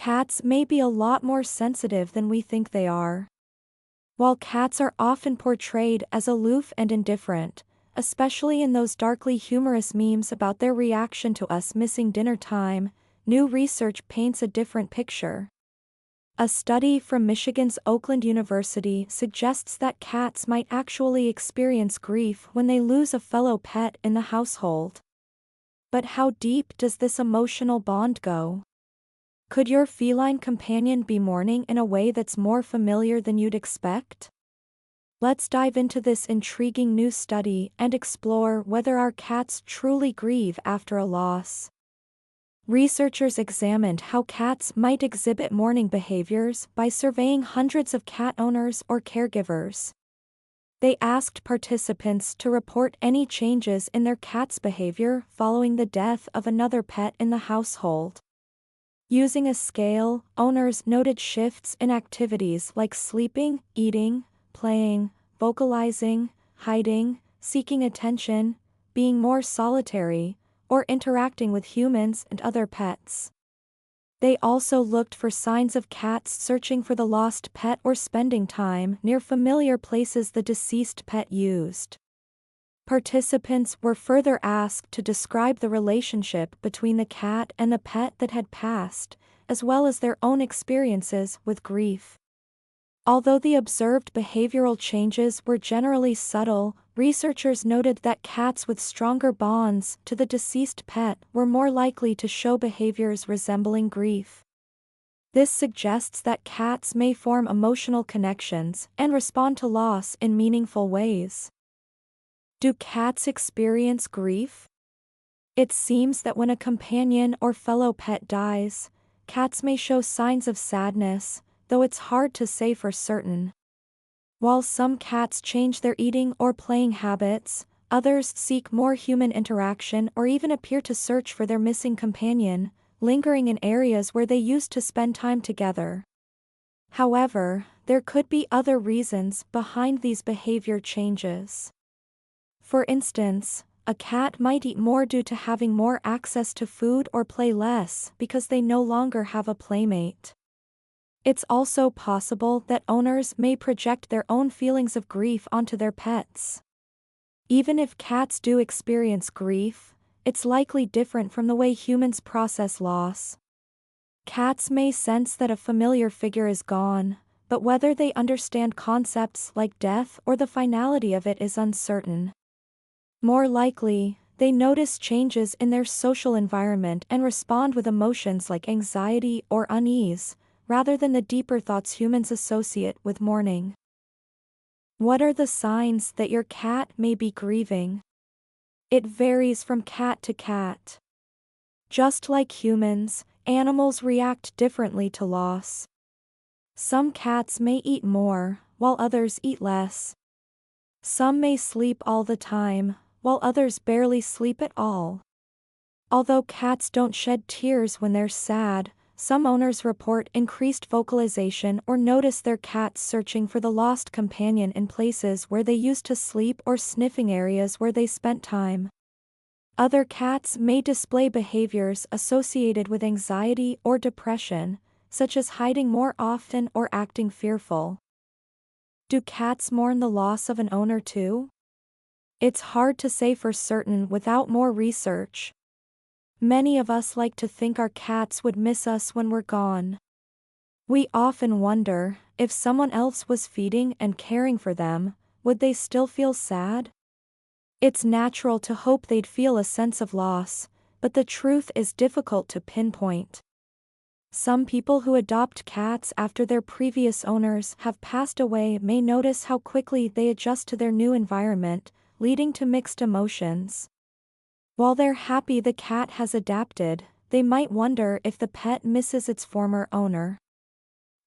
Cats may be a lot more sensitive than we think they are. While cats are often portrayed as aloof and indifferent, especially in those darkly humorous memes about their reaction to us missing dinner time, new research paints a different picture. A study from Michigan's Oakland University suggests that cats might actually experience grief when they lose a fellow pet in the household. But how deep does this emotional bond go? Could your feline companion be mourning in a way that's more familiar than you'd expect? Let's dive into this intriguing new study and explore whether our cats truly grieve after a loss. Researchers examined how cats might exhibit mourning behaviors by surveying hundreds of cat owners or caregivers. They asked participants to report any changes in their cat's behavior following the death of another pet in the household. Using a scale, owners noted shifts in activities like sleeping, eating, playing, vocalizing, hiding, seeking attention, being more solitary, or interacting with humans and other pets. They also looked for signs of cats searching for the lost pet or spending time near familiar places the deceased pet used. Participants were further asked to describe the relationship between the cat and the pet that had passed, as well as their own experiences with grief. Although the observed behavioral changes were generally subtle, researchers noted that cats with stronger bonds to the deceased pet were more likely to show behaviors resembling grief. This suggests that cats may form emotional connections and respond to loss in meaningful ways. Do cats experience grief? It seems that when a companion or fellow pet dies, cats may show signs of sadness, though it's hard to say for certain. While some cats change their eating or playing habits, others seek more human interaction or even appear to search for their missing companion, lingering in areas where they used to spend time together. However, there could be other reasons behind these behavior changes. For instance, a cat might eat more due to having more access to food or play less because they no longer have a playmate. It's also possible that owners may project their own feelings of grief onto their pets. Even if cats do experience grief, it's likely different from the way humans process loss. Cats may sense that a familiar figure is gone, but whether they understand concepts like death or the finality of it is uncertain. More likely, they notice changes in their social environment and respond with emotions like anxiety or unease, rather than the deeper thoughts humans associate with mourning. What are the signs that your cat may be grieving? It varies from cat to cat. Just like humans, animals react differently to loss. Some cats may eat more, while others eat less. Some may sleep all the time, while others barely sleep at all. Although cats don't shed tears when they're sad, some owners report increased vocalization or notice their cats searching for the lost companion in places where they used to sleep or sniffing areas where they spent time. Other cats may display behaviors associated with anxiety or depression, such as hiding more often or acting fearful. Do cats mourn the loss of an owner too? It's hard to say for certain without more research. Many of us like to think our cats would miss us when we're gone. We often wonder, if someone else was feeding and caring for them, would they still feel sad? It's natural to hope they'd feel a sense of loss, but the truth is difficult to pinpoint. Some people who adopt cats after their previous owners have passed away may notice how quickly they adjust to their new environment, leading to mixed emotions. While they're happy the cat has adapted, they might wonder if the pet misses its former owner.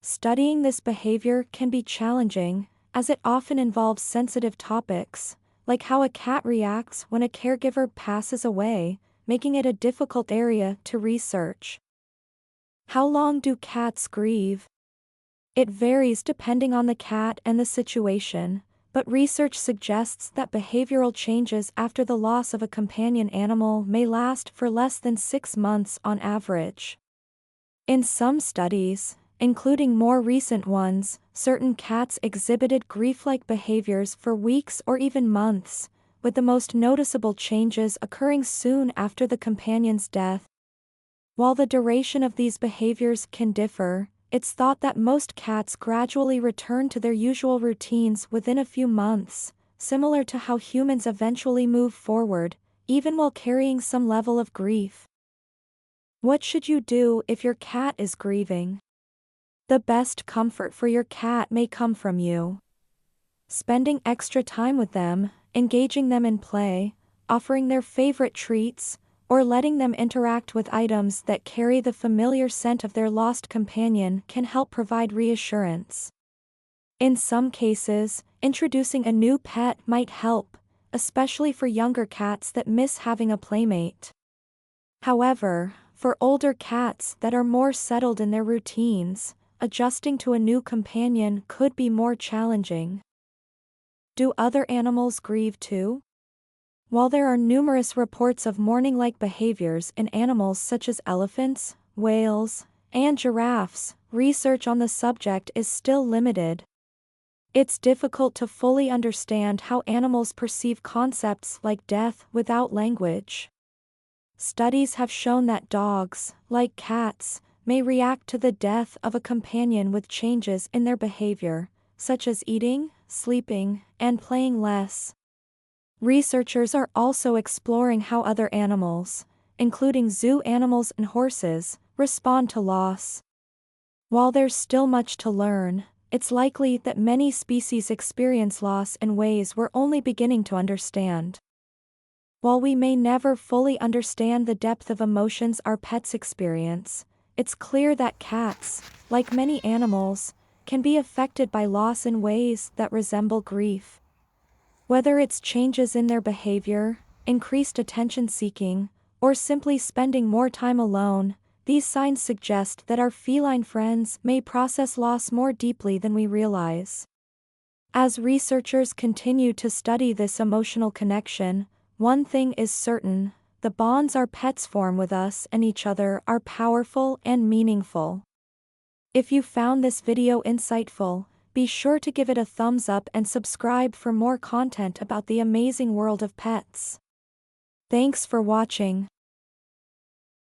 Studying this behavior can be challenging, as it often involves sensitive topics, like how a cat reacts when a caregiver passes away, making it a difficult area to research. How long do cats grieve? It varies depending on the cat and the situation, but research suggests that behavioral changes after the loss of a companion animal may last for less than 6 months on average. In some studies, including more recent ones, certain cats exhibited grief-like behaviors for weeks or even months, with the most noticeable changes occurring soon after the companion's death. While the duration of these behaviors can differ, it's thought that most cats gradually return to their usual routines within a few months, similar to how humans eventually move forward, even while carrying some level of grief. What should you do if your cat is grieving? The best comfort for your cat may come from you. Spending extra time with them, engaging them in play, offering their favorite treats, or letting them interact with items that carry the familiar scent of their lost companion can help provide reassurance. In some cases, introducing a new pet might help, especially for younger cats that miss having a playmate. However, for older cats that are more settled in their routines, adjusting to a new companion could be more challenging. Do other animals grieve too? While there are numerous reports of mourning-like behaviors in animals such as elephants, whales, and giraffes, research on the subject is still limited. It's difficult to fully understand how animals perceive concepts like death without language. Studies have shown that dogs, like cats, may react to the death of a companion with changes in their behavior, such as eating, sleeping, and playing less. Researchers are also exploring how other animals, including zoo animals and horses, respond to loss. While there's still much to learn, it's likely that many species experience loss in ways we're only beginning to understand. While we may never fully understand the depth of emotions our pets experience, it's clear that cats, like many animals, can be affected by loss in ways that resemble grief. Whether it's changes in their behavior, increased attention-seeking, or simply spending more time alone, these signs suggest that our feline friends may process loss more deeply than we realize. As researchers continue to study this emotional connection, one thing is certain: the bonds our pets form with us and each other are powerful and meaningful. If you found this video insightful, be sure to give it a thumbs up and subscribe for more content about the amazing world of pets. Thanks for watching.